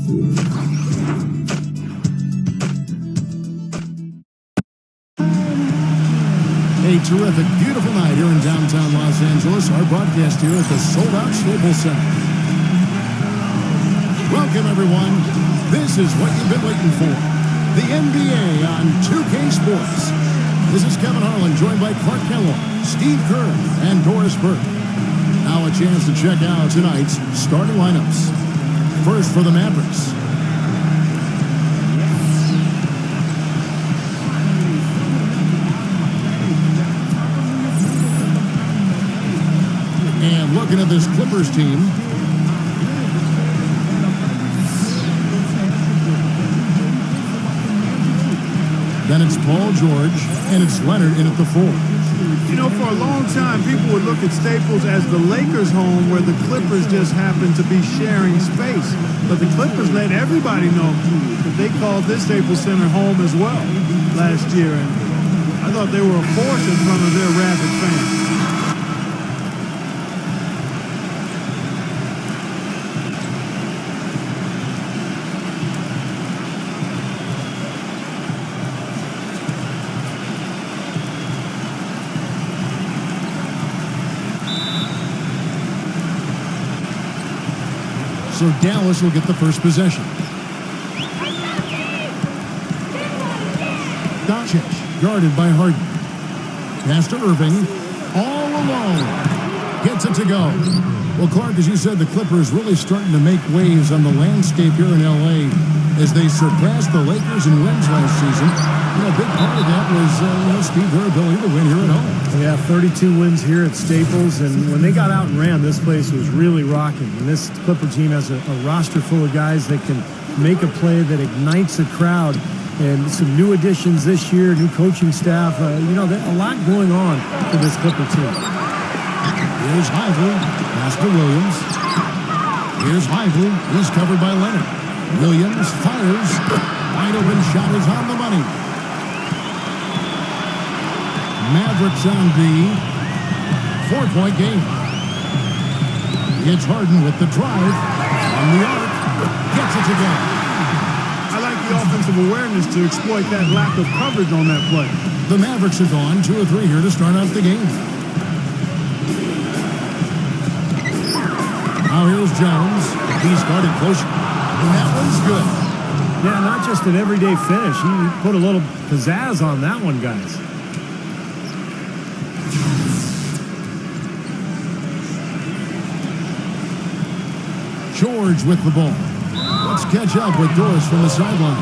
A terrific, beautiful night here in downtown Los Angeles. Our broadcast here at the sold-out Staples Center. Welcome, everyone. This is what you've been waiting for. The NBA on 2K Sports. This is Kevin Harlan, joined by Clark Kellogg, Steve Kerr, and Doris Burke. Now a chance to check out tonight's starting lineups. First for the Mavericks. And looking at this Clippers team, then it's Paul George, and it's Leonard in at the 4. You know, for a long time, people would look at Staples as the Lakers' home where the Clippers just happened to be sharing space. But the Clippers let everybody know that they called this Staples Center home as well last year. And I thought they were a force in front of their rabid fans. So Dallas will get the first possession. Doncic, guarded by Harden. Pass to Irving, all alone. Gets it to go. Well, Clark, as you said, the Clippers really starting to make waves on the landscape here in L.A. as they surpassed the Lakers in wins last season. You know, a big part of that was, Steve, their ability to win here at home. Yeah, 32 wins here at Staples, and when they got out and ran, this place was really rocking. And this Clipper team has a roster full of guys that can make a play that ignites a crowd. And some new additions this year, new coaching staff. You know, a lot going on for this Clipper team. Here's Hively, pass to Williams. Here's Hively, he's covered by Leonard. Williams fires, wide open shot is on the money. Mavericks on the 4-point game. It's Harden with the drive on the arc, gets it to go. I like the offensive awareness to exploit that lack of coverage on that play. The Mavericks are gone 2 of 3 here to start off the game. Now here's Jones. He's guarded close. And that one's good. Yeah, not just an everyday finish. He put a little pizzazz on that one, guys. George with the ball. Let's catch up with Doris from the sideline.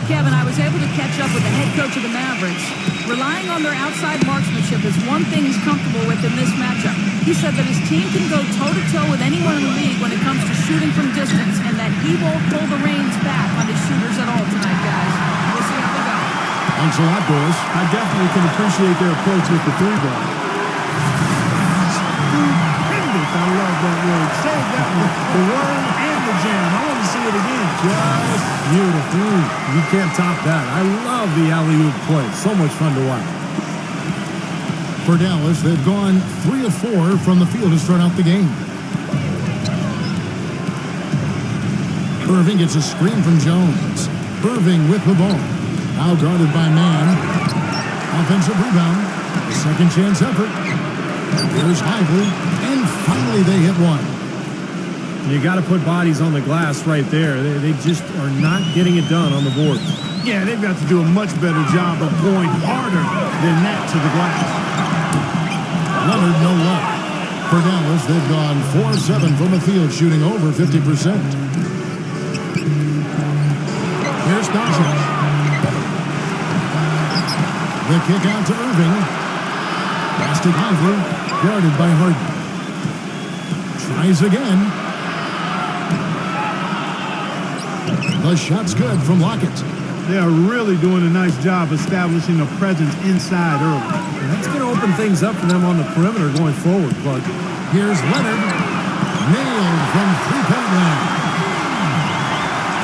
Kevin, I was able to catch up with the head coach of the Mavericks. Relying on their outside marksmanship is one thing he's comfortable with in this matchup. He said that his team can go toe-to-toe with anyone in the league when it comes to shooting from distance, and that he won't pull the reins back on his shooters at all tonight, guys. We'll see how they go. Thanks a lot, Doris. I definitely can appreciate their approach with the 3-ball. I love that word. Save that one. The word and the jam. I want to see it again. Just beautiful. You can't top that. I love the alley-oop play. So much fun to watch. For Dallas, they've gone 3 of 4 from the field to start out the game. Irving gets a screen from Jones. Irving with the ball. Now guarded by Mann. Offensive rebound. Second chance effort. Here's Hively. And finally they hit one. You got to put bodies on the glass right there. They just are not getting it done on the board. Yeah, they've got to do a much better job of going harder than that to the glass. Leonard, no luck. For Dallas, they've gone 4 of 7 from the field, shooting over 50%. Here's Doncic. The kick out to Irving. Pass to Hively, guarded by Harden. Tries again. The shot's good from Lockett. They are really doing a nice job establishing a presence inside early. And that's going to open things up for them on the perimeter going forward, Clark. Here's Leonard. Nailed from 3-point line.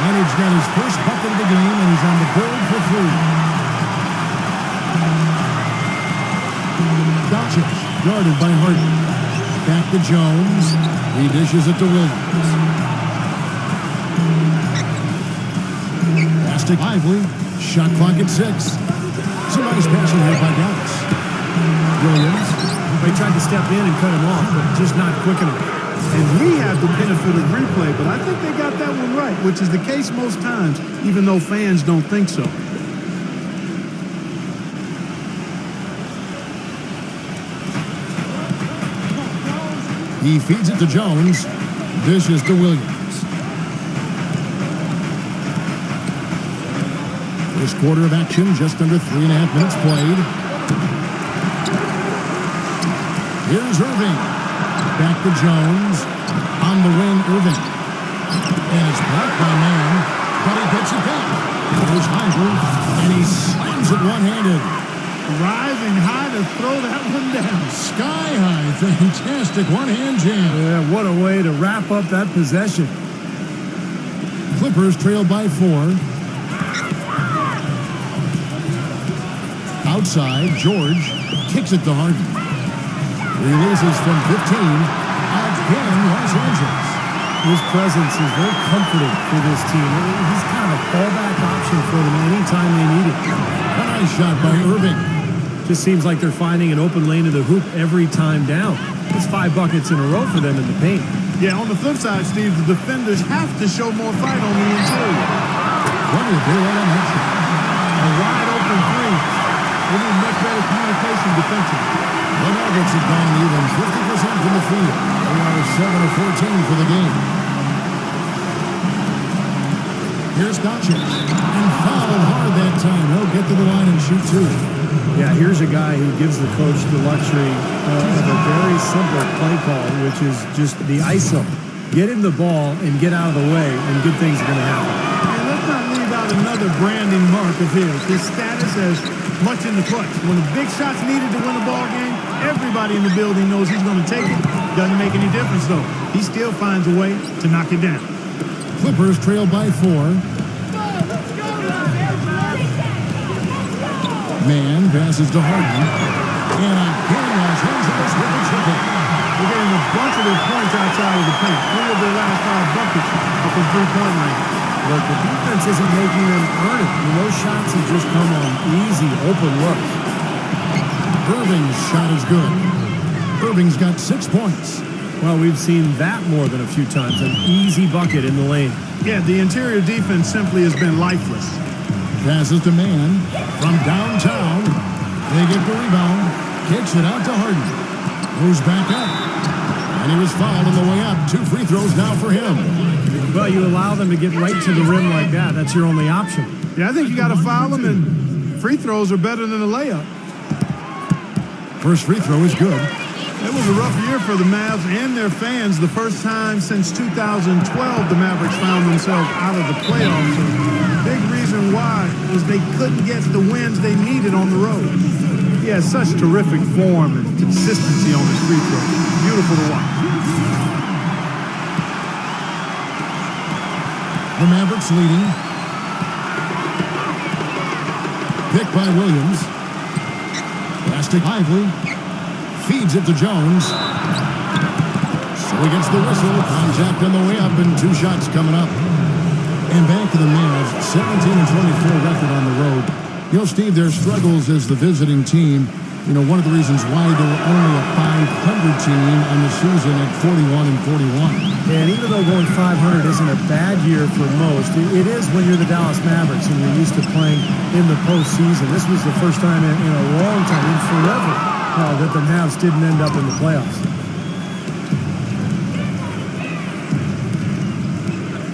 Leonard's got his first bucket of the game, and he's on the board for 3. Doncic, guarded by Harden. Back to Jones. He dishes it to Williams. Plastic lively. Shot clock at 6. Some nice passing here by Dallas. Williams. They tried to step in and cut him off, but just not quick enough. And we have the benefit of replay, but I think they got that one right, which is the case most times, even though fans don't think so. He feeds it to Jones. Dishes to Williams. First quarter of action, just under 3.5 minutes played. Here's Irving. Back to Jones. On the wing, Irving. And it's blocked by Mann, but he gets it back. There's Hyper, and he slams it one-handed. Rising high to throw that one down. Sky high. Fantastic one-hand jam. Yeah, what a way to wrap up that possession. Clippers trail by 4. Outside, George kicks it to Harden. Releases from 15. Again, Los Angeles. His presence is very comforting for this team. He's kind of a fallback option for them anytime they need it. A nice shot by Irving. Just seems like they're finding an open lane in the hoop every time down. It's 5 buckets in a row for them in the paint. Yeah, on the flip side, Steve, the defenders have to show more fight on the interior. Plenty of daylight on that shot. A wide open three. They need much better communication defensively. The Mavericks have gone even 50% from the field. They are 7 of 14 for the game. Here's Doncic. And fouled hard that time. He'll get to the line and shoot 2. Yeah, here's a guy who gives the coach the luxury of a very simple play call, which is just the ISO. Get him the ball and get out of the way, and good things are going to happen. And let's not leave out another branding mark of his status as much in the clutch. When the big shot's needed to win a ball game, everybody in the building knows he's going to take it. Doesn't make any difference, though. He still finds a way to knock it down. Clippers trail by 4. Mann passes to Harden. And again, Los Angeles with the triple. They're getting a bunch of their points outside of the paint. 3 of their last 5 buckets are from three-point range. But the defense isn't making them earn it. And those shots have just come on easy, open looks. Irving's shot is good. Irving's got 6 points. Well, we've seen that more than a few times. An easy bucket in the lane. Yeah, the interior defense simply has been lifeless. Passes to Mann from downtown. They get the rebound. Kicks it out to Harden. Moves back up. And he was fouled on the way up. 2 free throws now for him. Well, you allow them to get right to the rim like that. That's your only option. Yeah, I think you got to foul them, and free throws are better than a layup. First free throw is good. It was a rough year for the Mavs and their fans. The first time since 2012 the Mavericks found themselves out of the playoffs. And big reason why was they couldn't get the wins they needed on the road. He has such terrific form and consistency on his free throw. Beautiful to watch. The Mavericks leading. Picked by Williams. Plastic lively. Feeds it to Jones. So he gets the whistle. Contact on the way up and 2 shots coming up. And back to the Mavs. 17-24 record on the road. You know, Steve, their struggles as the visiting team, you know, one of the reasons why they're only a 500 team on the season at 41-41. And even though going 500 isn't a bad year for most, it is when you're the Dallas Mavericks and you're used to playing in the postseason. This was the first time in a long time, in forever, that the Mavs didn't end up in the playoffs.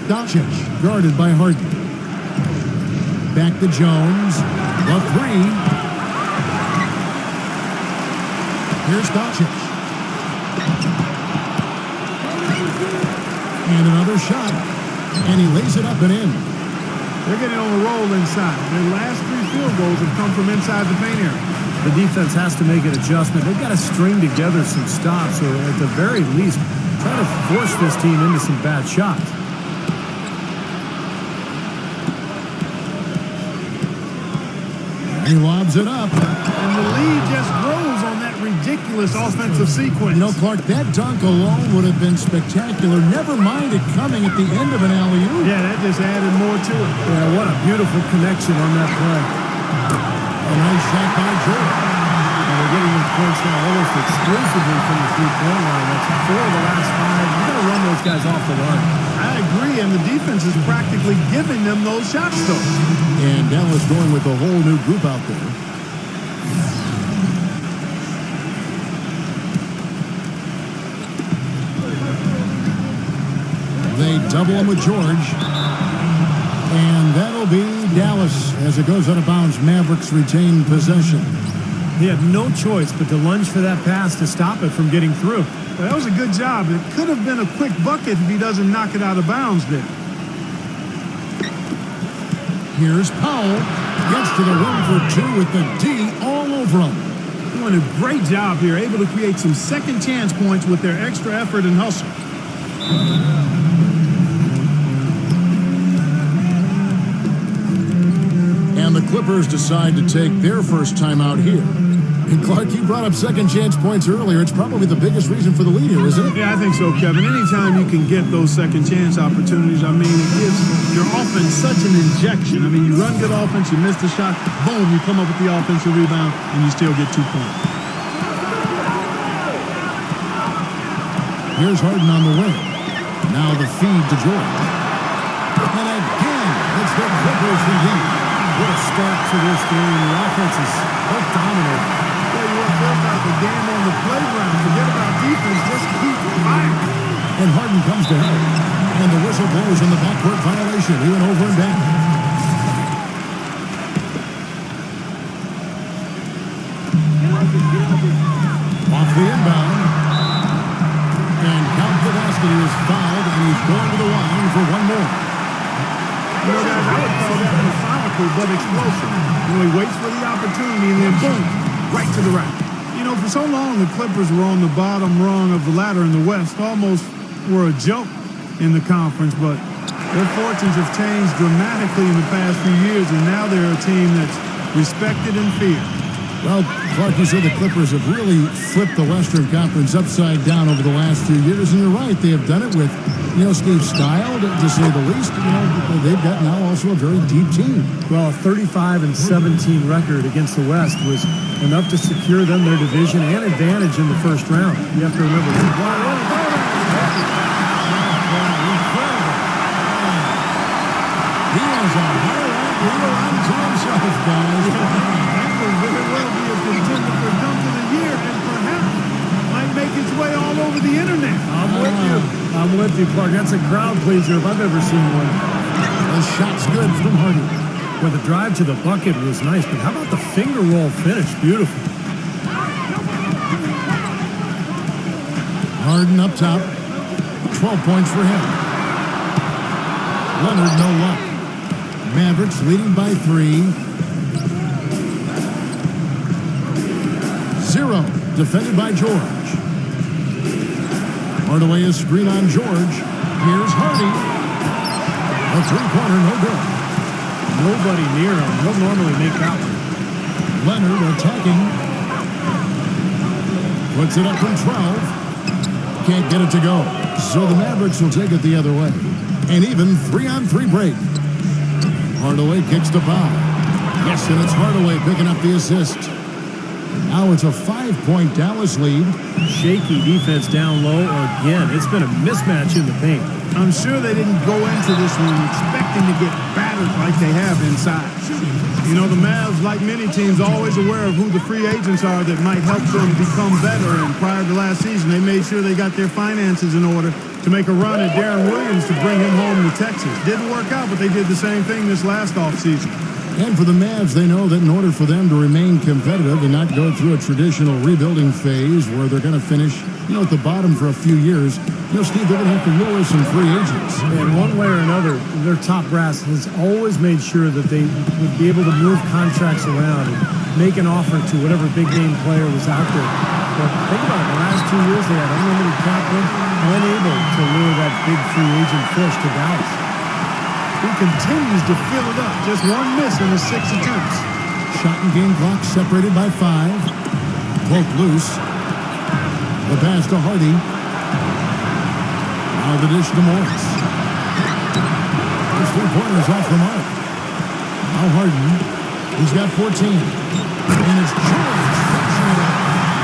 Doncic guarded by Harden. Back to Jones. The 3. Here's Doncic. And another shot. And he lays it up and in. They're getting on a roll inside. Their last 3 field goals have come from inside the paint area. The defense has to make an adjustment. They've got to string together some stops, or at the very least, try to force this team into some bad shots. He lobs it up. And the lead just grows on that ridiculous offensive sequence. You know, Clark, that dunk alone would have been spectacular. Never mind it coming at the end of an alley-oop. Yeah, that just added more to it. Yeah, what a beautiful connection on that play. A nice shot by Jordan. And they're getting those points now almost exclusively from the three-point line. That's 4 of the last 5. You got to run those guys off the line. I agree, and the defense is practically giving them those shots, though. And Dallas going with a whole new group out there. They double him with George. And that'll be Dallas as it goes out of bounds. Mavericks retain possession. He had no choice but to lunge for that pass to stop it from getting through. Well, that was a good job. It could have been a quick bucket if he doesn't knock it out of bounds there. Here's Powell. Gets to the rim for 2 with the D all over him. Doing a great job here, able to create some second chance points with their extra effort and hustle. And the Clippers decide to take their first time out here. And Clark, you brought up second chance points earlier. It's probably the biggest reason for the lead here, isn't it? Yeah, I think so, Kevin. Anytime you can get those second chance opportunities, I mean, it gives your offense such an injection. I mean, you run good offense, you miss the shot, boom, you come up with the offensive rebound, and you still get 2 points. Here's Harden on the wing. Now the feed to George. And again, it's the Clippers who lead. What a start to this game. The offense is so dominant. Tell you what, feels like the game on the playground. Forget about defense, just keep fighting. And Harden comes to help. And the whistle blows on the backcourt violation. He went over and back. Off the inbound. And Count Kowalski is fouled, and he's going to the line for one more. You know, guys, I would call that methodical but explosive. You know, he waits for the opportunity, and then boom, right to the rack. You know, for so long, the Clippers were on the bottom rung of the ladder in the West, almost were a joke in the conference, but their fortunes have changed dramatically in the past few years, and now they're a team that's respected and feared. Well, Clark, you said the Clippers have really flipped the Western Conference upside down over the last few years, and you're right. They have done it with, Steve style, to say the least. They've got now also a very deep team. Well, a 35-17 record against the West was enough to secure them their division and advantage in the first round. You have to remember that. He has a highlight reel unto himself, guys. Very well be a contender for dunk of the year and perhaps might make its way all over the internet. I'm with you, Clark. That's a crowd pleaser if I've ever seen one. The shot's good from Harden. Well, the drive to the bucket was nice, but how about the finger roll finish? Beautiful. Harden up top. 12 points for him. Leonard, no luck. Mavericks leading by 3. 0, defended by George. Hardaway is screen on George. Here's Hardy. A three-pointer, no good. Nobody near him. He'll normally make out. Leonard attacking. Puts it up from 12. Can't get it to go. So the Mavericks will take it the other way. And even 3-on-3 break. Hardaway kicks the foul. Yes, and it's Hardaway picking up the assist. Now it's a 5-point Dallas lead. Shaky defense down low again. It's been a mismatch in the paint. I'm sure they didn't go into this one expecting to get battered like they have inside. You know, the Mavs, like many teams, always aware of who the free agents are that might help them become better. And prior to last season, they made sure they got their finances in order to make a run at Darren Williams to bring him home to Texas. Didn't work out, but they did the same thing this last offseason. And for the Mavs, they know that in order for them to remain competitive and not go through a traditional rebuilding phase where they're going to finish, at the bottom for a few years, Steve, they're going to have to lure some free agents. And one way or another, their top brass has always made sure that they would be able to move contracts around and make an offer to whatever big-name player was out there. But think about it, the last 2 years they had unlimited cap room, unable to lure that big free agent fish to Dallas. He continues to fill it up. Just one miss in his 6 attempts. Shot and game clock separated by 5. Poke loose. The pass to Hardy. Now the dish to Morris. His three-pointers off the mark. Now Harden. He's got 14. And it's George.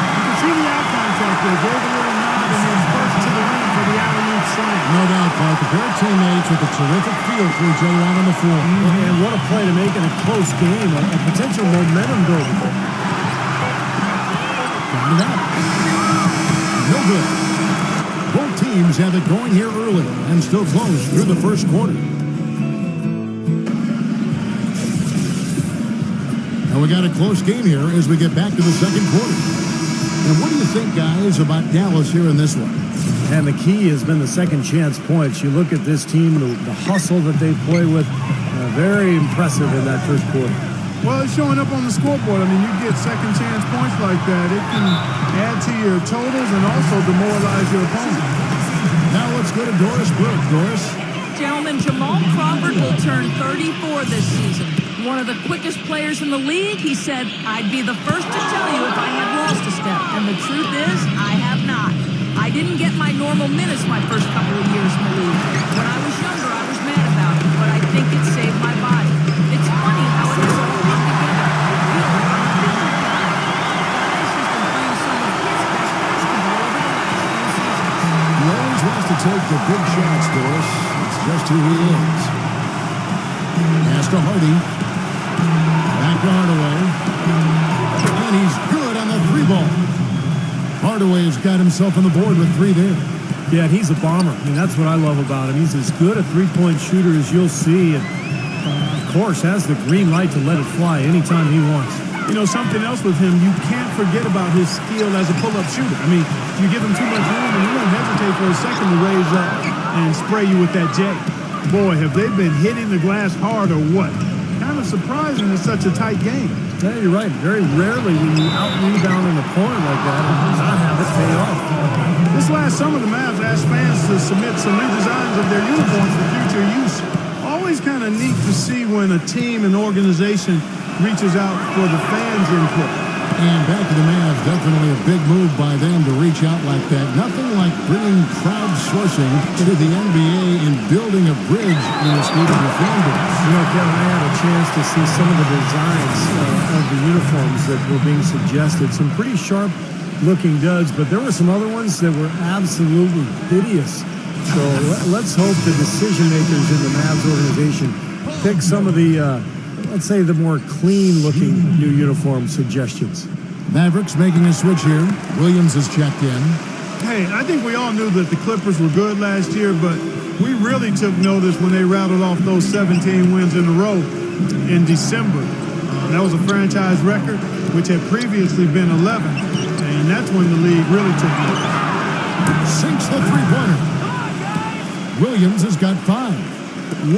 You can see the eye contact there. Gave a little nod and then burst to the rim for the alley-oop slam. No doubt, Clark. A pair of teammates with a terrific feel for each other out on the floor. And what a play to make in a close game, a potential momentum builder. Got it out. No good. Both teams have it going here early and still close through the first quarter. And we got a close game here as we get back to the second quarter. And what do you think, guys, about Dallas here in this one? And the key has been the second chance points. You look at this team, the hustle that they play with, very impressive in that first quarter. Well, it's showing up on the scoreboard. I mean, you get second chance points like that. It can add to your totals and also demoralize your opponent. Now let's go to Doris Burke. Doris? Gentlemen, Jamal Crawford will turn 34 this season. One of the quickest players in the league. He said, I'd be the first to tell you if I had lost a step. And the truth is, I have not. I didn't get my normal minutes my first couple of years in the league. When I was younger, I was mad about it, but I think it saved my body. It's funny how it has all come together. I feel like I'm a different guy. Guys has been playing some of his best basketball over the last few seasons. He always wants to take the big shots, Doris. It's just who he is. Pass to Hardy. Back to Hardaway. And he's good on the three ball. Hardaway has got himself on the board with three there. Yeah, he's a bomber. I mean, that's what I love about him. He's as good a three-point shooter as you'll see. And, of course, has the green light to let it fly anytime he wants. You know, something else with him, you can't forget about his skill as a pull-up shooter. I mean, you give him too much room and you won't hesitate for a second to raise up and spray you with that J. Boy, have they been hitting the glass hard or what? Kind of surprising in such a tight game. Yeah, you're right. Very rarely when you out-rebound an opponent like that and not have it pay off. This last summer, the Mavs asked fans to submit some new designs of their uniforms for future use. Always kind of neat to see when a team and organization reaches out for the fans' input. And back to the Mavs, definitely a big move by them to reach out like that. Nothing like bringing crowdsourcing to the NBA and building a bridge in this need of the fan base. You know, Kevin, I had a chance to see some of the designs of the uniforms that were being suggested. Some pretty sharp-looking duds, but there were some other ones that were absolutely hideous. So let's hope the decision-makers in the Mavs organization pick some of the let's say the more clean-looking new uniform suggestions. Mavericks making a switch here. Williams has checked in. Hey, I think we all knew that the Clippers were good last year, but we really took notice when they rattled off those 17 wins in a row in December. That was a franchise record, which had previously been 11, and that's when the league really took notice. Sinks the three-pointer. Williams has got 5.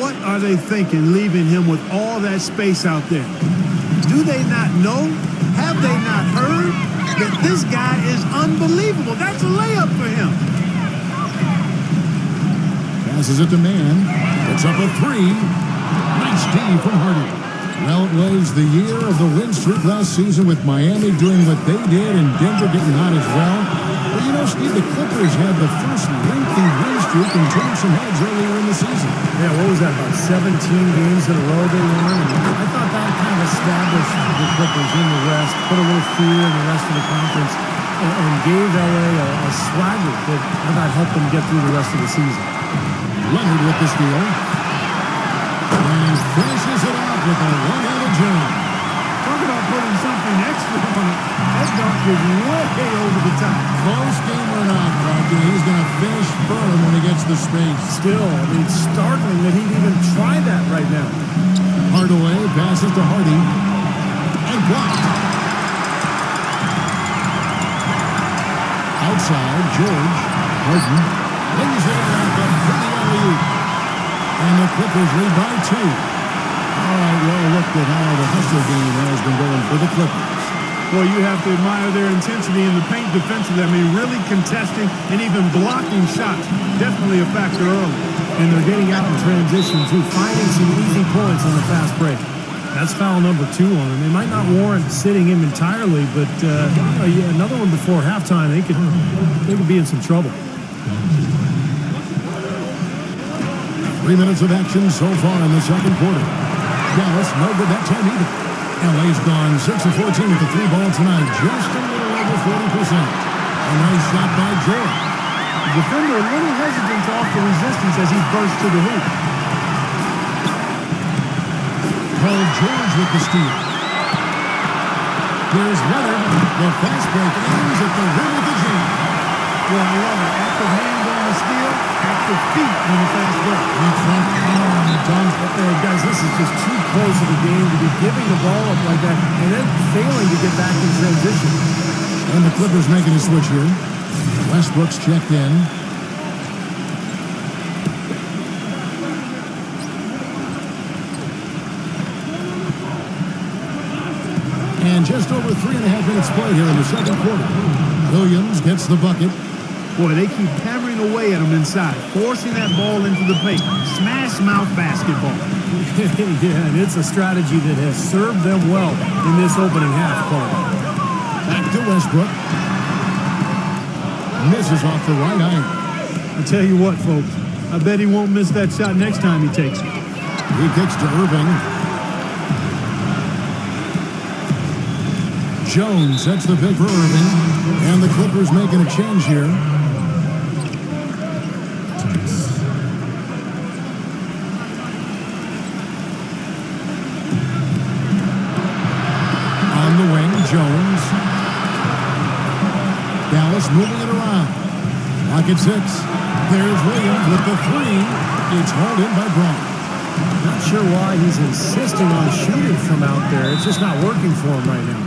What are they thinking leaving him with all that space out there? Do they not know? Have they not heard that this guy is unbelievable? That's a layup for him. Passes it to Mann. It's up a 3. Nice D from Hardy. Well, it was the year of the win streak last season with Miami doing what they did and Denver getting hot as well. But you know, Steve, the Clippers had the first lengthy win streak and turned some heads earlier in the season. Yeah, what was that, about 17 games in a row they won? And I thought that kind of established the Clippers in the West, put a little fear in the rest of the conference, and gave LA a swagger that I thought helped them get through the rest of the season. Leonard with the steal. And finishes it off with a one-handed jam. Talk about putting something extra on it. That dunk is way over the top. Close game or not, Clark, he's going to finish firm when he gets the space. Still, I mean, startling that he'd even try that right now. Hardaway passes to Hardy. And blocked. Outside, George. Harden lays it around the pretty alley-oop. And the Clippers lead by 2. All right, well, look at how the hustle game has been going for the Clippers. Well, you have to admire their intensity in the paint defensively. I mean, really contesting and even blocking shots. Definitely a factor early. And they're getting out in transition, too, finding some easy points on the fast break. That's foul number 2 on him. They might not warrant sitting him entirely, but another one before halftime, they could be in some trouble. 3 minutes of action so far in the second quarter. Dallas, no good that time either. LA's gone 6 of 14 with the 3 ball tonight, just a little over 40%. A nice shot by George. The defender a little hesitant to offer resistance as he bursts to the hoop. Paul George with the steal. Here's Leonard. The fast break ends at the rim of the jam. Well, I love it. Active hands on the steal, active feet on the fast break. Guys, this is just too close of a game to be giving the ball up like that and then failing to get back in transition. And the Clippers making a switch here. Westbrook's checked in. And just over 3.5 minutes played here in the second quarter. Williams gets the bucket. Boy, they keep hammering away at him inside, forcing that ball into the paint. Smash mouth basketball. Yeah, and it's a strategy that has served them well in this opening half, Paul. Back to Westbrook. Misses off the right iron. I tell you what, folks, I bet he won't miss that shot next time he takes it. He kicks to Irving. Jones sets the pick for Irving. And the Clippers making a change here. On the wing, Jones. Dallas moving it around. Lock at 6. There's Williams with the 3. It's hauled in by Brown. Not sure why he's insisting on shooting from out there. It's just not working for him right now.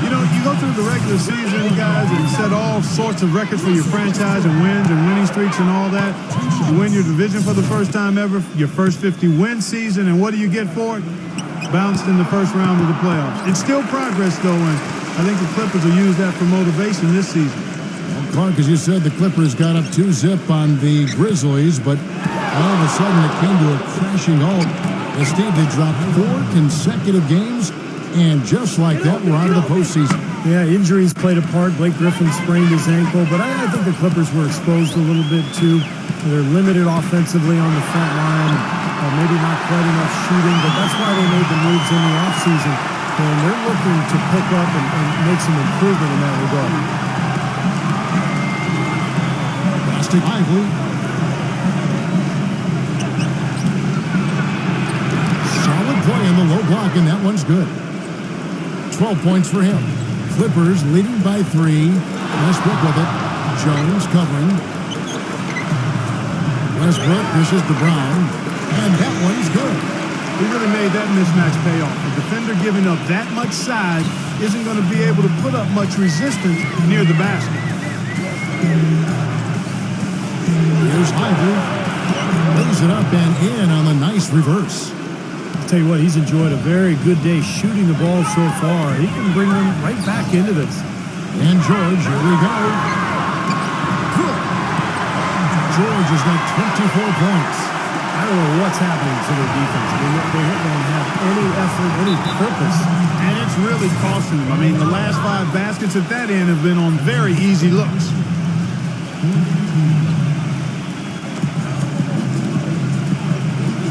You know, you go through the regular season, guys, and set all sorts of records for your franchise and wins and winning streaks and all that. You win your division for the first time ever, your first 50-win season, and what do you get for it? Bounced in the first round of the playoffs. It's still progress, though, and I think the Clippers will use that for motivation this season. Well, Clark, as you said, the Clippers got up 2-zip on the Grizzlies, but all of a sudden it came to a crashing halt. Instead, they dropped 4 consecutive games. And just like that, we're out of the postseason. Yeah, injuries played a part. Blake Griffin sprained his ankle, but I think the Clippers were exposed a little bit too. They're limited offensively on the front line, maybe not quite enough shooting, but that's why they made the moves in the offseason. And they're looking to pick up and make some improvement in that regard. Plastic Lively. Solid play in the low block, and that one's good. 12 points for him. Clippers leading by 3. Westbrook with it. Jones covering. Westbrook dishes to Brown. And that one's good. He really made that mismatch pay off. A defender giving up that much size isn't going to be able to put up much resistance near the basket. Here's Lively. Lays it up and in on the nice reverse. Tell you what, he's enjoyed a very good day shooting the ball so far. He can bring them right back into this. And George, here we go. Good. George has got 24 points. I don't know what's happening to their defense. I mean, they don't have any effort, any purpose. And it's really costing them. I mean, the last 5 baskets at that end have been on very easy looks.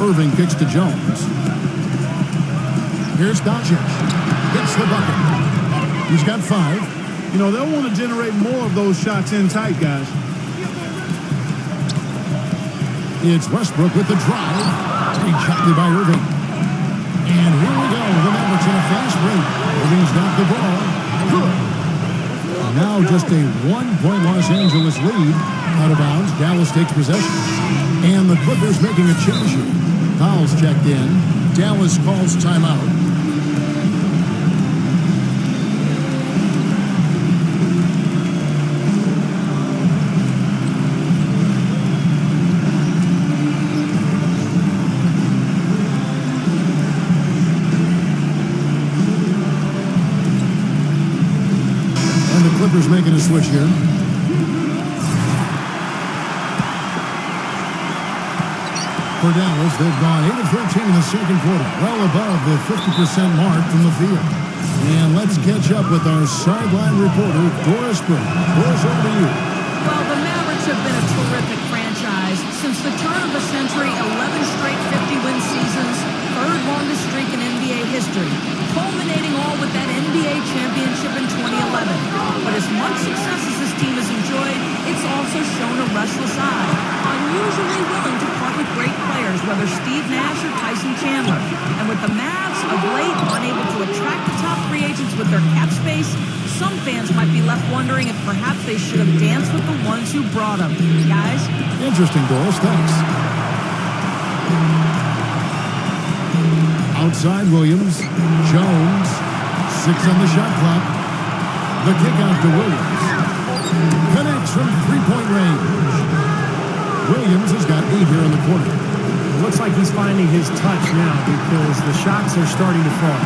Irving kicks to Jones. Here's Doncic. Gets the bucket. He's got 5. You know, they'll want to generate more of those shots in tight, guys. It's Westbrook with the drive. Rejected by Irving. And here we go. The Mavericks in a fast break. Irving's got the ball. Good. Now just a 1-point Los Angeles lead. Out of bounds. Dallas takes possession. And the Clippers making a change here. Fouls checked in. Dallas calls timeout. And the Clippers making a switch here. For Dallas, they've gone 8 of 13 in the second quarter, well above the 50% mark from the field. And let's catch up with our sideline reporter, Doris Burke. Doris, over to you. Well, the Mavericks have been a terrific franchise. Since the turn of the century, 11 straight 50-win seasons, third longest streak in NBA history, culminating all with that NBA championship in 2011. But as much success as this team has enjoyed, it's also shown a restless eye, unusually willing to part with great players, whether Steve Nash or Tyson Chandler. And with the Mavs of late unable to attract the top free agents with their cap space, some fans might be left wondering if perhaps they should have danced with the ones who brought them. Guys? Interesting, Doris. Thanks. Outside Williams. Jones. 6 on the shot clock. The kick out to Williams. Connects from three-point range. Williams has got 8 here in the quarter. It looks like he's finding his touch now because the shots are starting to fall.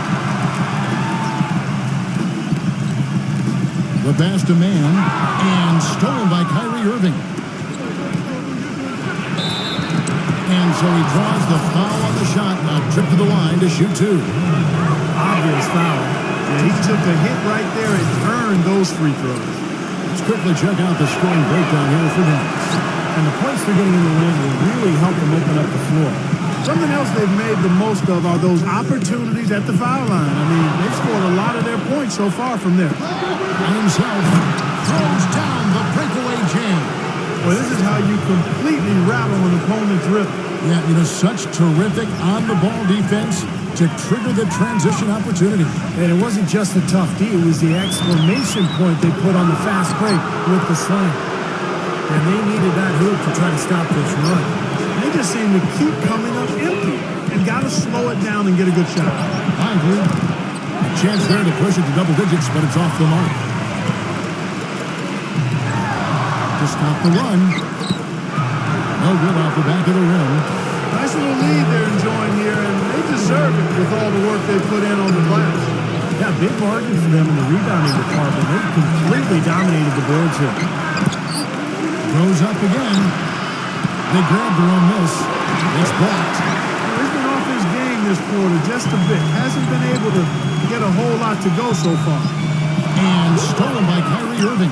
The pass to man, and stolen by Kyrie Irving. And so he draws the foul on the shot. A trip to the line to shoot 2. Obvious foul. Yeah, he took a hit right there and earned those free throws. Let's quickly check out the scoring breakdown here for Dallas. And the points they're getting in the lane will really help them open up the floor. Something else they've made the most of are those opportunities at the foul line. I mean, they've scored a lot of their points so far from there. And himself throws down the breakaway jam. Well, this is how you completely rattle an opponent's rhythm. Yeah, you know, such terrific on-the-ball defense to trigger the transition opportunity. And it wasn't just the tough D, it was the exclamation point they put on the fast break with the slam. And they needed that hoop to try to stop this run. They just seem to keep coming up empty and got to slow it down and get a good shot. I agree. A chance there to push it to double digits, but it's off the mark. To stop the run. No good off the back of the rim. Nice little lead they're enjoying here, and they deserve it with all the work they put in on the glass. Yeah, big margin for them in the rebounding department. They completely dominated the boards here. Goes up again. They grabbed her on this. It's blocked. He's been off his game this quarter just a bit. Hasn't been able to get a whole lot to go so far. And stolen by Kyrie Irving.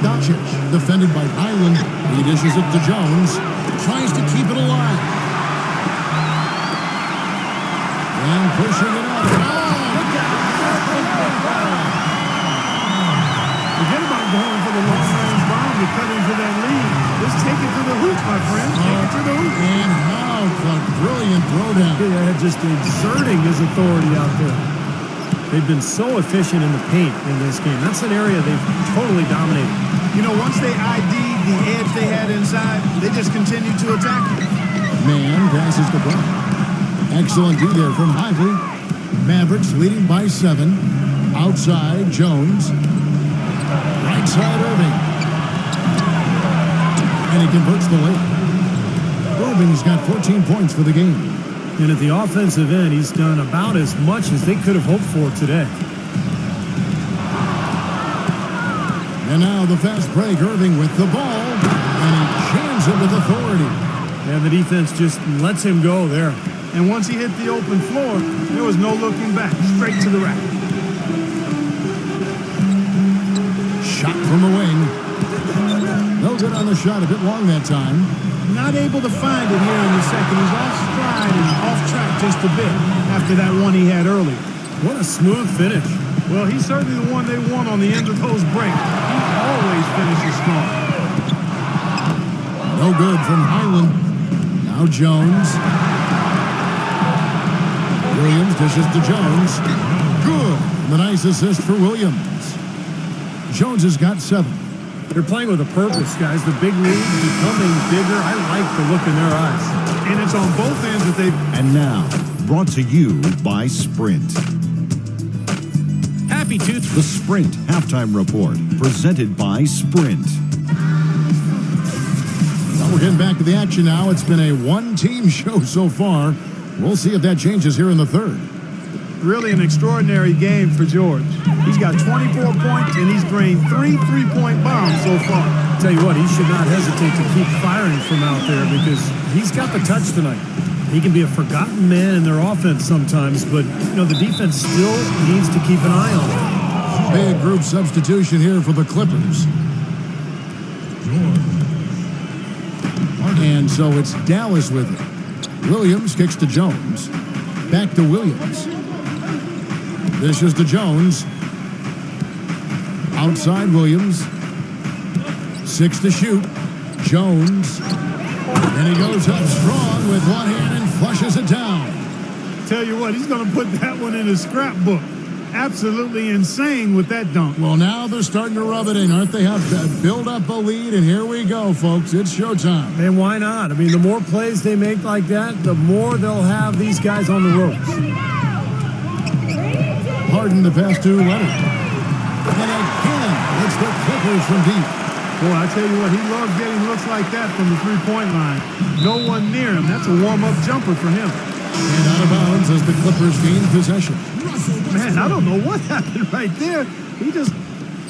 Doncic, defended by Highland. He dishes it to Jones. Tries to keep it alive. And pushing it up. Forget about going for the long-range bomb to cut into that lead. Just take it to the hoop, my friend. Take it to the hoop. And how a brilliant throwdown. Yeah, just exerting his authority out there. They've been so efficient in the paint in this game. That's an area they've totally dominated. You know, once they ID'd the edge they had inside, they just continued to attack it. Man passes to Brown. Excellent D there from Hively. Mavericks leading by 7. Outside, Jones. Right side, Irving. And he converts the layup. Irving's got 14 points for the game. And at the offensive end, he's done about as much as they could have hoped for today. And now the fast break, Irving with the ball. And he jams it with authority. And the defense just lets him go there. And once he hit the open floor, there was no looking back. Straight to the rack. Shot from the wing. No good on the shot, a bit long that time. Not able to find it here in the second. He's off stride and off track just a bit after that one he had earlier. What a smooth finish. Well, he's certainly the one they want on the end of those breaks. He always finishes strong. No good from Highland. Now Jones. Williams dishes to Jones. Good. The nice assist for Williams. Jones has got 7. They're playing with a purpose, guys. The big lead becoming bigger. I like the look in their eyes. And it's on both ends that they've... And now, brought to you by Sprint. Happy The Sprint Halftime Report, presented by Sprint. Well, we're getting back to the action now. It's been a one-team show so far. We'll see if that changes here in the third. Really an extraordinary game for George. He's got 24 points, and he's drained 3 3-point bombs so far. Tell you what, he should not hesitate to keep firing from out there because he's got the touch tonight. He can be a forgotten man in their offense sometimes, but, you know, the defense still needs to keep an eye on him. Big group substitution here for the Clippers. And so it's Dallas with it. Williams kicks to Jones. Back to Williams. This is to Jones. Outside Williams. 6 to shoot. Jones. And he goes up strong with one hand and flushes it down. Tell you what, he's going to put that one in his scrapbook. Absolutely insane with that dunk. Well, now they're starting to rub it in, aren't they? Have to build up a lead, and here we go, folks. It's showtime. And why not? I mean, the more plays they make like that, the more they'll have these guys on the ropes. Harden the pass to Leonard. And again, it's the Clippers from deep. Boy, I tell you what, he loves getting looks like that from the three-point line. No one near him. That's a warm-up jumper for him. And out of bounds as the Clippers gain possession. Man, I don't know what happened right there. He just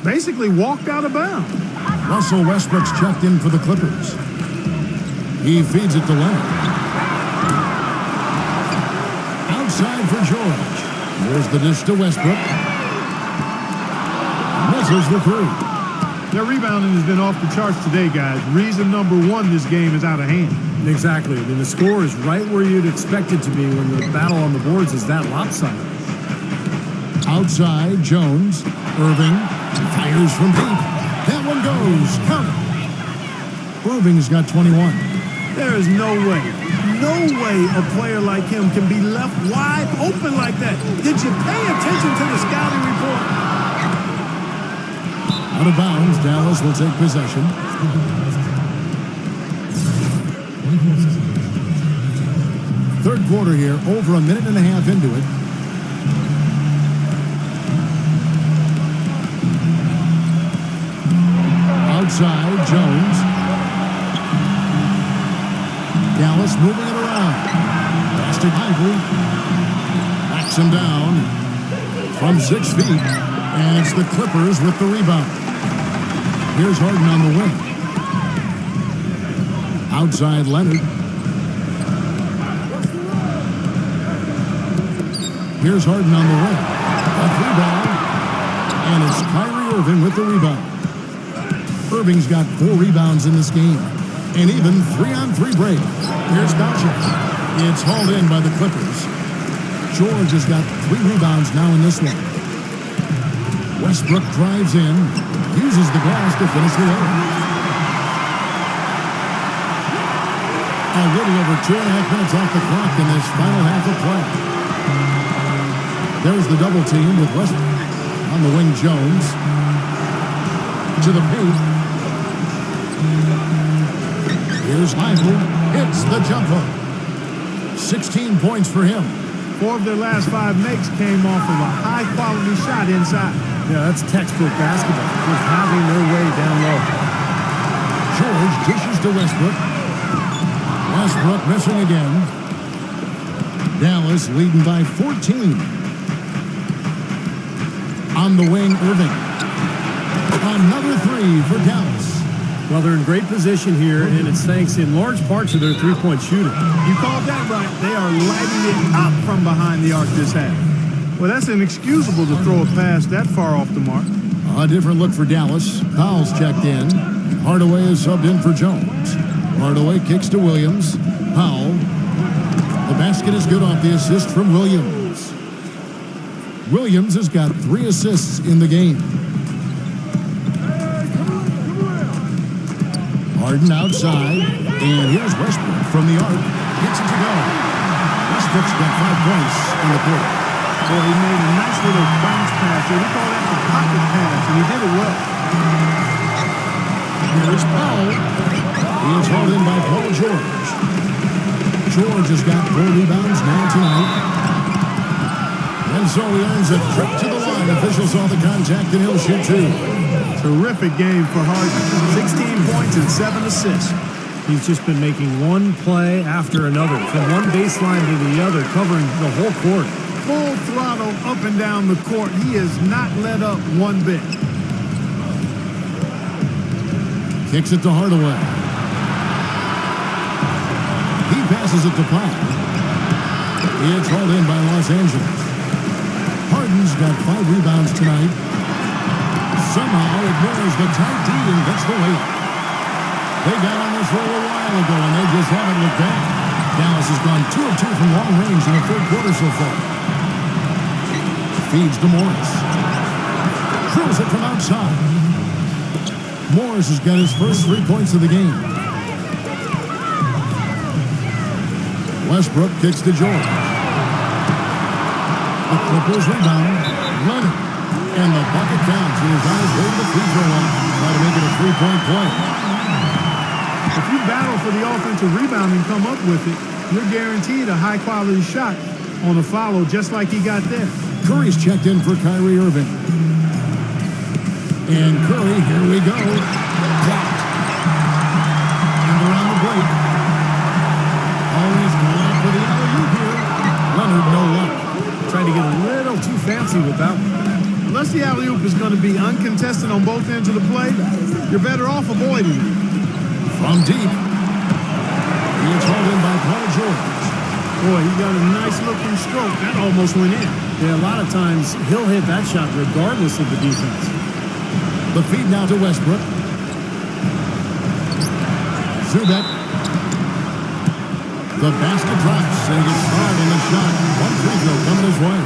basically walked out of bounds. Russell Westbrook's checked in for the Clippers. He feeds it to Leonard. Outside for George. There's the dish to Westbrook. Misses the three. Their rebounding has been off the charts today, guys. Reason number one, this game is out of hand. Exactly. I mean, the score is right where you'd expect it to be when the battle on the boards is that lopsided. Outside, Jones. Irving fires from deep. That one goes. Count. Irving's got 21. There is no way a player like him can be left wide open like that. Did you pay attention to the scouting report? Out of bounds, Dallas will take possession. Third quarter here, over a minute and a half into it. Outside, Jones. Dallas moving it around. Pass to Kyrie. Backs him down from 6 feet. And it's the Clippers with the rebound. Here's Harden on the wing. Outside, Leonard. Here's Harden on the wing. A rebound. And it's Kyrie Irving with the rebound. Irving's got 4 rebounds in this game. And even 3-on-3 break. Here's Boucher. It's hauled in by the Clippers. George has got 3 rebounds now in this one. Westbrook drives in, uses the glass to finish the layup. A little over 2.5 minutes off the clock in this final half of play. There's the double team with Westbrook. On the wing, Jones. To the paint. Here's Heifel. Hits the jumper. 16 points for him. 4 of their last 5 makes came off of a high-quality shot inside. Yeah, that's textbook basketball. Just having their way down low. George dishes to Westbrook. Westbrook missing again. Dallas leading by 14. On the wing, Irving. Another 3 for Dallas. Well, they're in great position here, and it's thanks in large part to their three-point shooting. You called that right. They are lighting it up from behind the arc this half. Well, that's inexcusable to throw a pass that far off the mark. A different look for Dallas. Powell's checked in. Hardaway is subbed in for Jones. Hardaway kicks to Williams. Powell. The basket is good off the assist from Williams. Williams has got 3 assists in the game. Harden outside. And here's Westbrook from the arc. Gets it to go. Westbrook's got 5 points in the quarter. Boy, he made a nice little bounce pass there. We call that the pocket pass, and he did it well. Here's Powell. He is hauled in by Paul George. George has got 4 rebounds now tonight. And so he earns a trip to the line. Officials saw the contact, and he'll shoot 2. Terrific game for Harden. 16 points and 7 assists. He's just been making one play after another, from one baseline to the other, covering the whole court. Full throttle up and down the court. He has not let up one bit. Kicks it to Hardaway. He passes it to Pop. It's hauled in by Los Angeles. Harden's got 5 rebounds tonight. Somehow ignores the tight D and gets the layup. They got on this roll a while ago, and they just haven't looked back. Dallas has gone 2 of 2 from long range in the third quarter so far. Feeds to Morris. Drills it from outside. Morris has got his first 3 points of the game. Westbrook kicks to George. The Clippers rebound. Leonard. And the bucket counts. He is on his way to the free throw line. Try to make it a 3-point play. If you battle for the offensive rebound and come up with it, you're guaranteed a high-quality shot on a follow just like he got there. Curry's checked in for Kyrie Irving. And Curry, here we go. Blocked. And around the break. Always going for the alley-oop here. Leonard, no luck. Tried to get a little too fancy with that one. Unless the alley-oop is going to be uncontested on both ends of the play, you're better off avoiding it. From deep. He is hauled in by Paul George. Boy, he got a nice-looking stroke. That almost went in. Yeah, a lot of times he'll hit that shot regardless of the defense. The feed now to Westbrook. Zubac. The basket drops and he gets fouled on the shot. 1 free throw coming his way.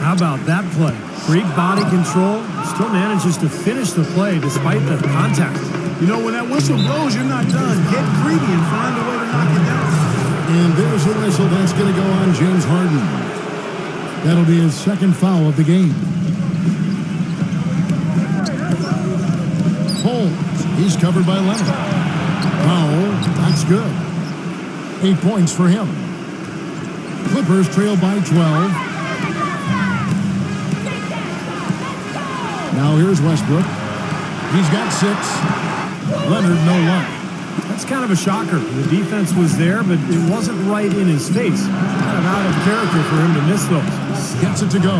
How about that play? Great body control. Still manages to finish the play despite the contact. You know, when that whistle blows, you're not done. Get greedy and find a way to knock it down. And there's the whistle. That's going to go on James Harden. That'll be his second foul of the game. Holmes. He's covered by Leonard. Foul. That's good. 8 points for him. Clippers trail by 12. Now here's Westbrook. He's got 6. Leonard, no luck. That's kind of a shocker. The defense was there, but it wasn't right in his face. Kind of out of character for him to miss those. Gets it to go.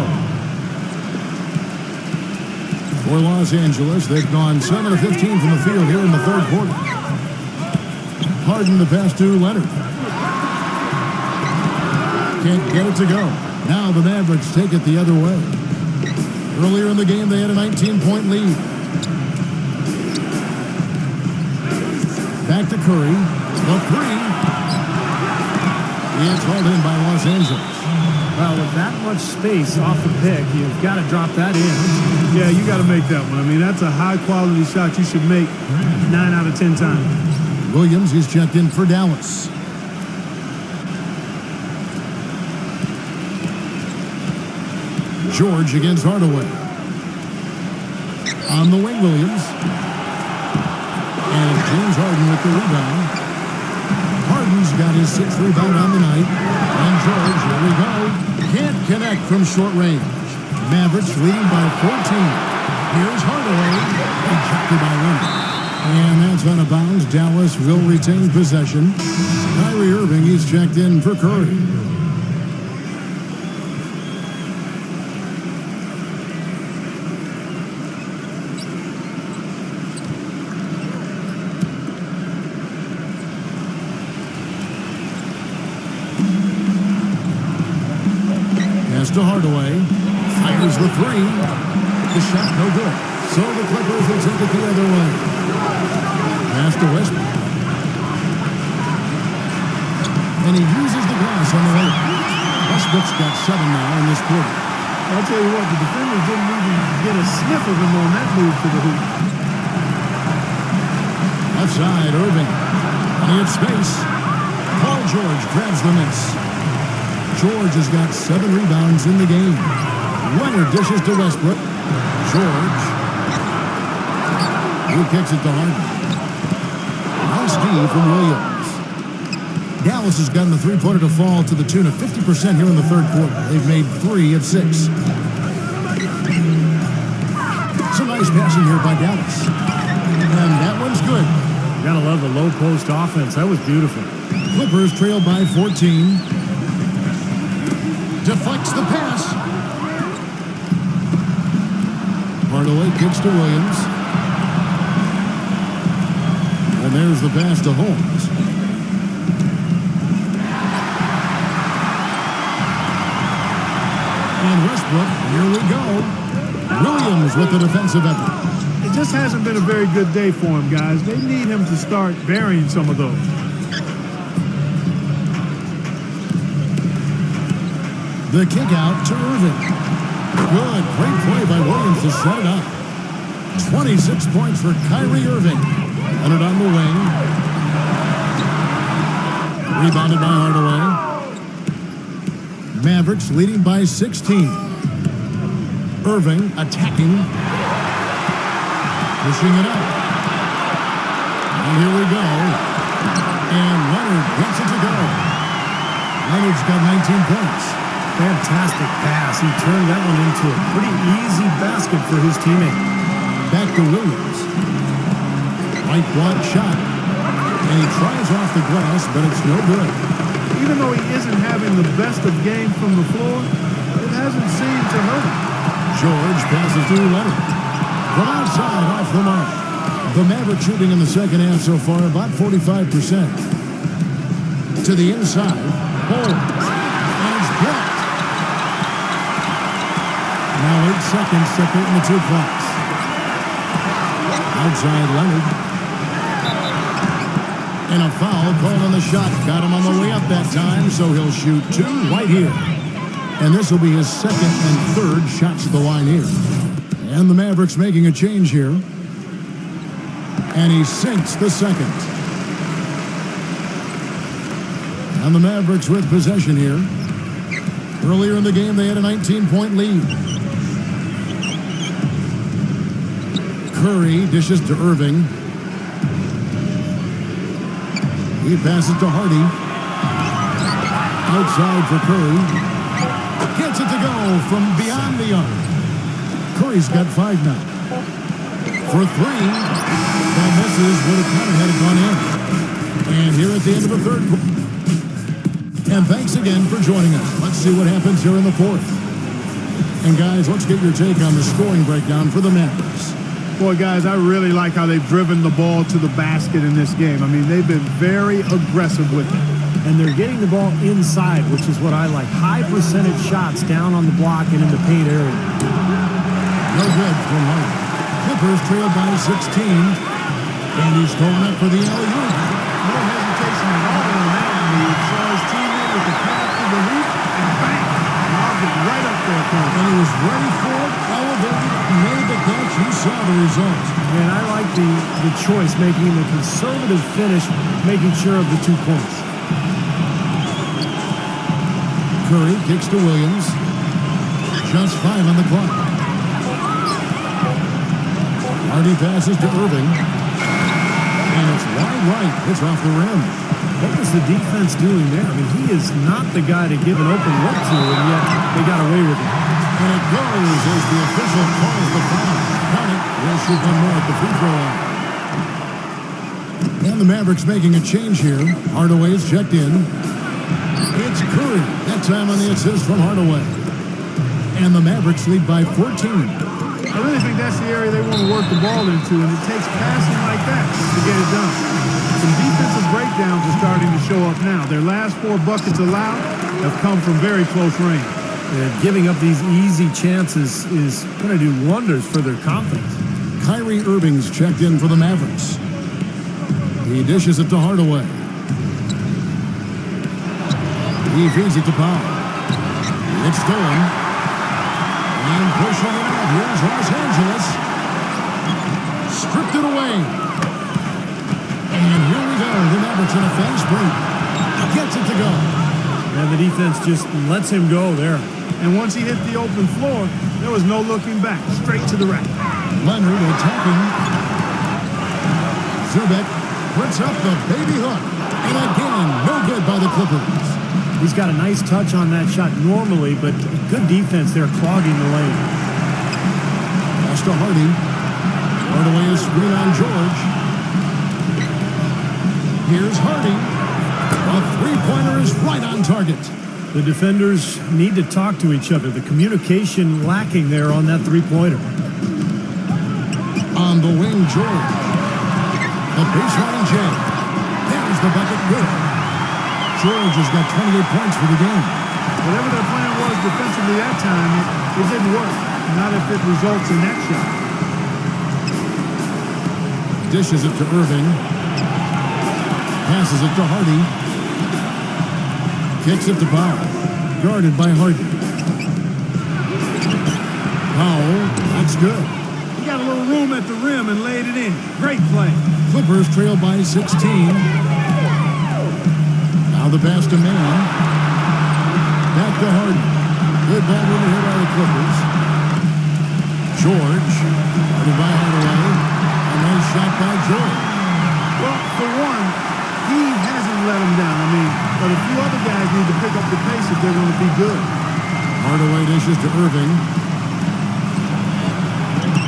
For Los Angeles, they've gone 7 of 15 from the field here in the third quarter. Harden the pass to Leonard. Can't get it to go. Now the Mavericks take it the other way. Earlier in the game, they had a 19-point lead. Back to Curry. The 3. It's hauled in by Los Angeles. Well, with that much space off the pick, you've got to drop that in. Yeah, you got to make that one. I mean, that's a high-quality shot you should make 9 out of 10 times. Williams, he's checked in for Dallas. George against Hardaway. On the wing, Williams. And James Harden with the rebound. Harden's got his 6th rebound on the night. And George, here we go. Can't connect from short range. Mavericks leading by 14. Here's Hardaway. Ejected by Leonard. And that's out of bounds. Dallas will retain possession. Kyrie Irving, he's checked in for Curry. To Hardaway. Fires the 3. The shot no good. So the Clippers will take it the other way. Pass to Westbrook. And he uses the glass on the right. Westbrook's got 7 now in this quarter. I'll tell you what, the defenders didn't even get a sniff of him on that move to the hoop. Left side, Irving. Plenty of space. Paul George grabs the miss. George has got 7 rebounds in the game. Leonard dishes to Westbrook. George. He kicks it to Harden. Nice D from Williams. Dallas has gotten the 3-pointer to fall to the tune of 50% here in the third quarter. They've made 3 of 6. Some nice passing here by Dallas. And that one's good. Gotta love the low post offense. That was beautiful. Clippers trail by 14. Deflects the pass. Hardaway kicks to Williams. And there's the pass to Holmes. And Westbrook, here we go. Williams with the defensive effort. It just hasn't been a very good day for him, guys. They need him to start burying some of those. The kick out to Irving. Good, great play by Williams to set it up. 26 points for Kyrie Irving. Leonard on the wing. Rebounded by Hardaway. Mavericks leading by 16. Irving attacking. Pushing it up. And here we go. And Leonard gets it to go. Leonard's got 19 points. Fantastic pass. He turned that one into a pretty easy basket for his teammate. Back to Williams. White block shot. And he tries off the glass, but it's no good. Even though he isn't having the best of games from the floor, it hasn't seemed to hurt him. George passes to Leonard. From outside, off the mark. The Mavericks shooting in the second half so far, about 45%. To the inside. Holmes. And it's blocked. Now 8 seconds separating the two clocks. Outside Leonard. And a foul called on the shot. Got him on the way up that time, so he'll shoot 2 right here. And this will be his second and third shots at the line here. And the Mavericks making a change here. And he sinks the second. And the Mavericks with possession here. Earlier in the game, they had a 19-point lead. Curry dishes to Irving. He passes to Hardy. Outside for Curry. Gets it to go from beyond the arc. Curry's got 5 now. For 3. That misses. Would have kind of had it gone in. And here at the end of the third quarter. And thanks again for joining us. Let's see what happens here in the fourth. And guys, let's get your take on the scoring breakdown for the Mavericks. Boy, guys, I really like how they've driven the ball to the basket in this game. I mean, they've been very aggressive with it. And they're getting the ball inside, which is what I like. High percentage shots down on the block and in the paint area. No good from Hardy. Clippers trail by 16. And he's going up for the alley-oop. No hesitation at all on that one. He saw his teammate with the pass to the hoop, and bang! Lobbed it right up there for him. And he was ready for it, elevated, made the catch. He saw the result. And I like the choice, making the conservative finish, making sure of the 2 points. Curry kicks to Williams. Just 5 on the clock. Hardy passes to Irving. And it's wide right. It's off the rim. What was the defense doing there? I mean, he is not the guy to give an open look to, and yet they got away with it. And it goes as the official calls the foul. Count it. We'll shoot one more at the free throw line. And the Mavericks making a change here. Hardaway's checked in. It's Curry. That time on the assist from Hardaway. And the Mavericks lead by 14. I really think that's the area they want to work the ball into, and it takes passing like that to get it done. Some defensive breakdowns are starting to show up now. Their last 4 buckets allowed have come from very close range. Giving up these easy chances is going to do wonders for their confidence. Kyrie Irving's checked in for the Mavericks. He dishes it to Hardaway. He feeds it to Powell. It's stolen. And pushing it out. Here's Los Angeles. Stripped it away. And here we go. The Mavericks in a fast break. Gets it to go. And the defense just lets him go there. And once he hit the open floor, there was no looking back. Straight to the rack. Leonard attacking. Zubek puts up the baby hook. And again, no good by the Clippers. He's got a nice touch on that shot normally, but good defense there clogging the lane. Pass to Hardy. Hardaway is screen on George. Here's Hardy. A three-pointer is right on target. The defenders need to talk to each other. The communication lacking there on that three-pointer. On the wing, George. The baseline jam. There's the bucket. Good. George has got 28 points for the game. Whatever their plan was defensively that time, it didn't work. Not if it results in that shot. Dishes it to Irving. Passes it to Hardy. Kicks it to Powell. Guarded by Hardy. Powell, that's good. He got a little room at the rim and laid it in. Great play. Clippers trail by 16. Now the pass to Mann. Back to Harden. Good ball over here by the Clippers. George. Guarded by Hardaway. A nice shot by George. Well, for one, he hasn't let him down. But a few other guys need to pick up the pace if they're going to be good. Hardaway dishes to Irving.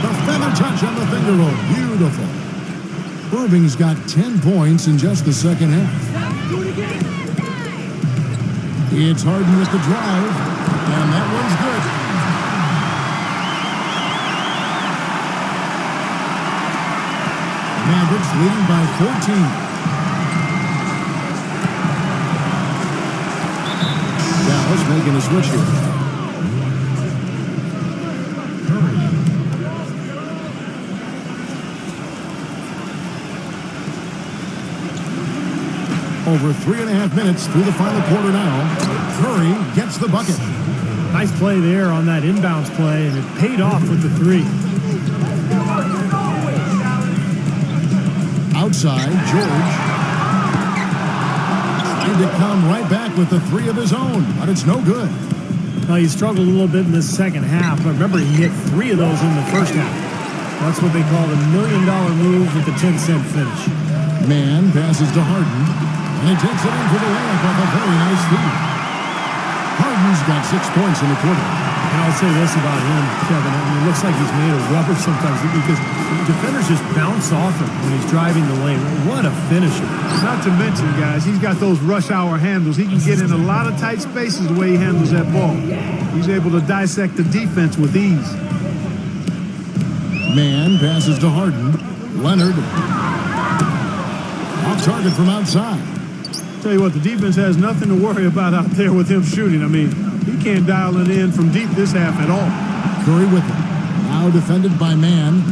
The feather touch on the finger roll. Beautiful. Irving's got 10 points in just the second half. It's Harden with the drive, and that one's good. Mavericks leading by 14. Dallas making a switch here. Over 3.5 minutes through the final quarter now. Curry gets the bucket. Nice play there on that inbounds play, and it paid off with the three. Outside, George. Trying to come right back with the three of his own, but it's no good. Well, he struggled a little bit in the second half, but remember he hit 3 of those in the first half. That's what they call the $1 million move with the 10-cent finish. Mann passes to Harden, and he takes it in for the layup off a very nice feed. Harden's got 6 points in the quarter. And I'll say this about him, Kevin. It looks like he's made of rubber sometimes because defenders just bounce off him when he's driving the lane. What a finisher. Not to mention, guys, he's got those rush hour handles. He can get in a lot of tight spaces the way he handles that ball. He's able to dissect the defense with ease. Mann passes to Harden. Leonard. Off target from outside. Tell you what, the defense has nothing to worry about out there with him shooting. He can't dial it in from deep this half at all. Curry with it. Now defended by Mann.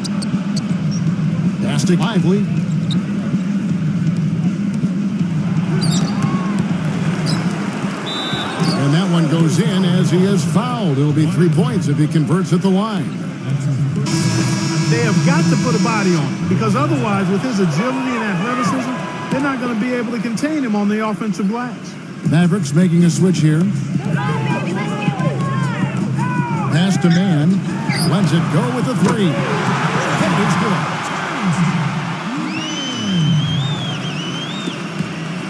Pass to Lively. And that one goes in as he is fouled. It'll be 3 points if he converts at the line. They have got to put a body on him because otherwise, with his agility and athleticism, they're not going to be able to contain him on the offensive glass. Mavericks making a switch here. Pass to Mann. Lets it go with the three. That is good.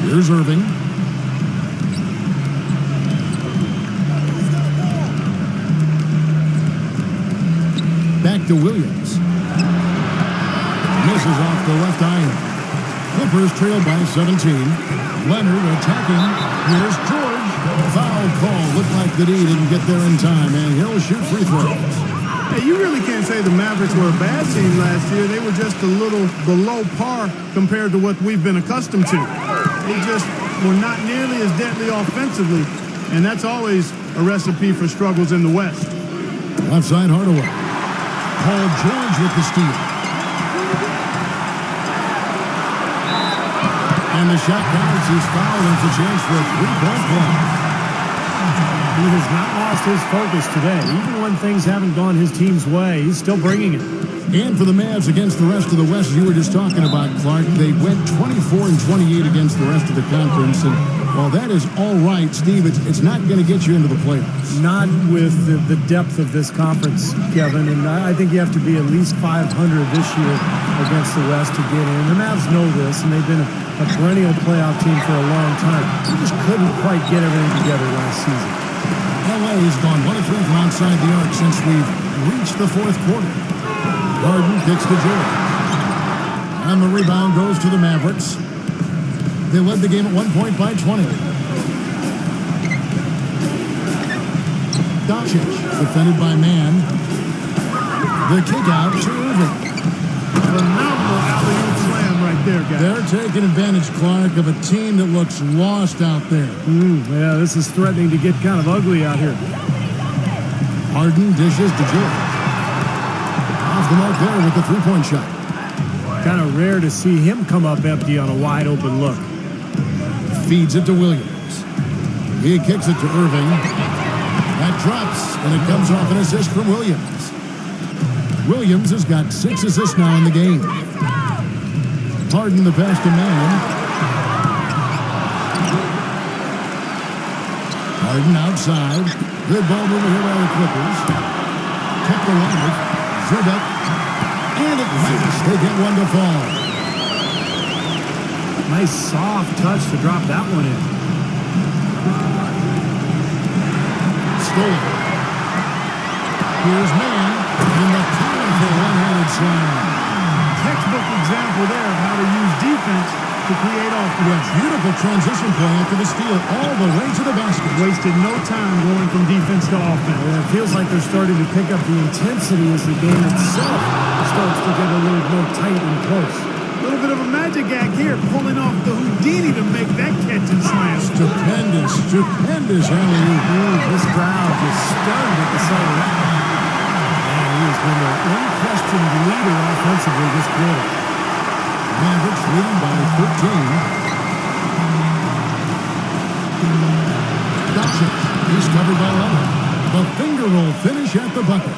Here's Irving. Back to Williams. Misses off the left iron. Clippers trail by 17. Leonard attacking. Here's George. Foul call. Looked like that he didn't get there in time, and he'll shoot free throws. Hey, you really can't say the Mavericks were a bad team last year. They were just a little below par compared to what we've been accustomed to. They just were not nearly as deadly offensively, and that's always a recipe for struggles in the West. Left side, Hardaway. Paul George with the steal. And the shot counts. He's fouled. It's a chance for a three-point play. He has not lost his focus today. Even when things haven't gone his team's way, he's still bringing it. And for the Mavs against the rest of the West, as you were just talking about, Clark, they went 24-28 against the rest of the conference. And while that is all right, Steve, it's not going to get you into the playoffs. Not with the depth of this conference, Kevin. And I think you have to be at least 500 this year against the West to get in. The Mavs know this, and they've been a perennial playoff team for a long time. They just couldn't quite get everything together last season. LA has gone 1 of 3 from outside the arc since we've reached the fourth quarter. Harden kicks to George. And the rebound goes to the Mavericks. They led the game at 1 point by 20. Doncic, defended by Mann. The kick out to Irving. Phenomenal alley-oop slam right there, guys. They're taking advantage, Clark, of a team that looks lost out there. Yeah, this is threatening to get kind of ugly out here. Harden dishes to George. Off the mark there with the three-point shot. Kind of rare to see him come up empty on a wide-open look. Feeds it to Williams. He kicks it to Irving. That drops, and it comes off an assist from Williams. Williams has got 6 assists now in the game. Harden the pass to Mann. Harden outside. Good ball movement here by the Clippers. Kept alive. Zubac. And at last, they get one to fall. Nice soft touch to drop that one in. Stolen. Here's Mann in the powerful one-handed slam. Textbook example there of how to use defense to create offense. Beautiful transition play after the steal all the way to the basket. Wasted no time going from defense to offense. Yeah, it feels like they're starting to pick up the intensity as the game itself starts to get a little more tight and close. A little bit of a magic act here, pulling off the Houdini to make that catch and slam. Stupendous alley-oop. This crowd is stunned at the sight of that. Man, he has been the unquestioned leader offensively this quarter. Mavericks leading by 13. Doncic, he's covered by Leonard. The finger roll finish at the bucket.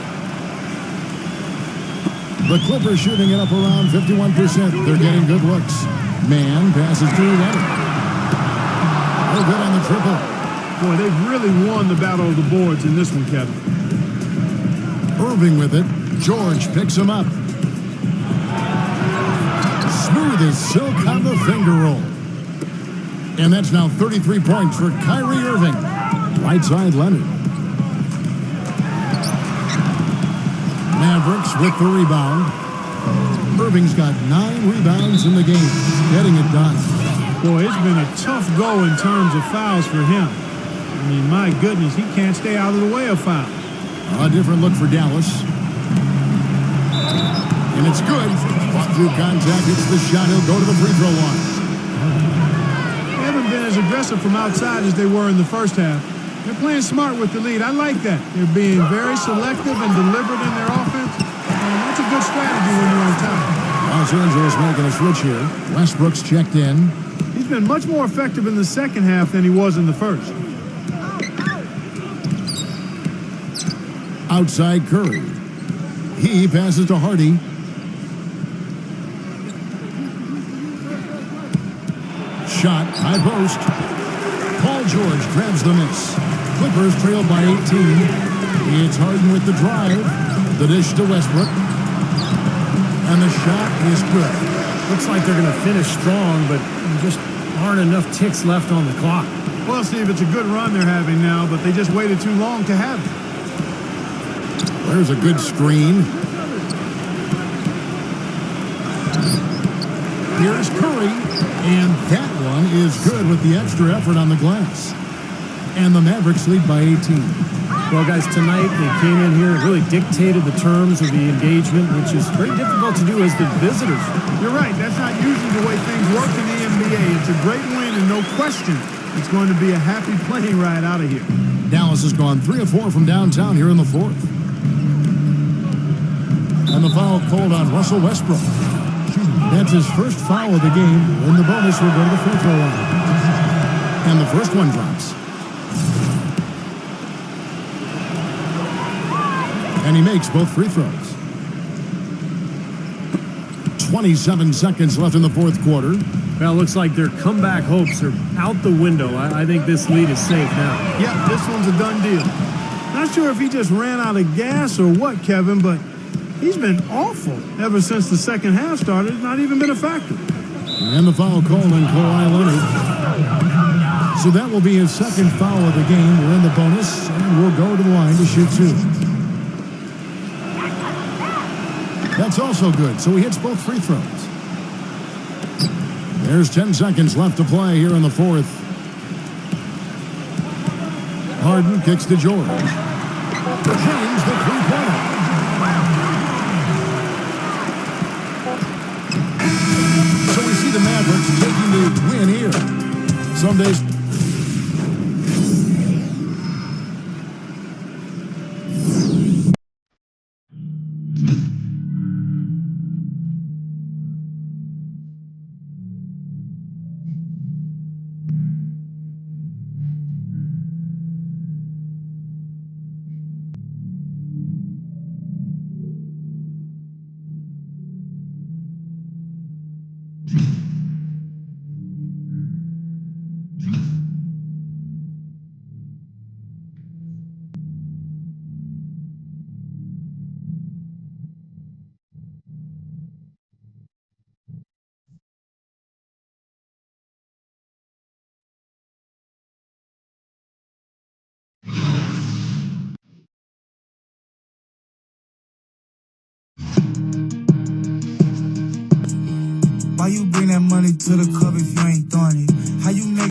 The Clippers shooting it up around 51%. They're getting good looks. Mann passes to Leonard. No good on the triple. Boy, they've really won the battle of the boards in this one, Kevin. Irving with it. George picks him up. Smooth as silk on the finger roll. And that's now 33 points for Kyrie Irving. Right side Leonard. Mavericks with the rebound. Irving's got 9 rebounds in the game. Getting it done. Boy, it's been a tough go in terms of fouls for him. I mean, my goodness, he can't stay out of the way of foul. A different look for Dallas. And it's good. Fought through contact. It's the shot. He'll go to the free throw line. They haven't been as aggressive from outside as they were in the first half. They're playing smart with the lead. I like that. They're being very selective and deliberate in their offense. And that's a good strategy when you're on top. Los Angeles making a switch here. Westbrook's checked in. He's been much more effective in the second half than he was in the first. Outside Curry. He passes to Hardy. Shot, high post. Paul George grabs the miss. Clippers trail by 18. It's Harden with the drive. The dish to Westbrook. And the shot is good. Looks like they're going to finish strong, but just aren't enough ticks left on the clock. Well, Steve, it's a good run they're having now, but they just waited too long to have it. There's a good screen. Here's Curry, and that one is good with the extra effort on the glass. And the Mavericks lead by 18. Well, guys, tonight they came in here and really dictated the terms of the engagement, which is very difficult to do as the visitors. You're right. That's not usually the way things work in the NBA. It's a great win, and no question, it's going to be a happy plane ride out of here. Dallas has gone 3 of 4 from downtown here in the fourth. And the foul called on Russell Westbrook. That's his first foul of the game. In the bonus, will go to the free throw line. And the first one drops. And he makes both free throws. 27 seconds left in the fourth quarter. Well, it looks like their comeback hopes are out the window. I think this lead is safe now. Yeah, this one's a done deal. Not sure if he just ran out of gas or what, Kevin, but he's been awful ever since the second half started. It's not even been a factor. And the foul called on Kawhi Leonard. So that will be his second foul of the game. We're in the bonus, and we'll go to the line to shoot 2. That's also good, so he hits both free throws. There's 10 seconds left to play here in the fourth. Harden kicks to George. James the three-pointer. So we the Mavericks taking the win here. Some days. Why you bring that money to the club if you ain't throwing it? How you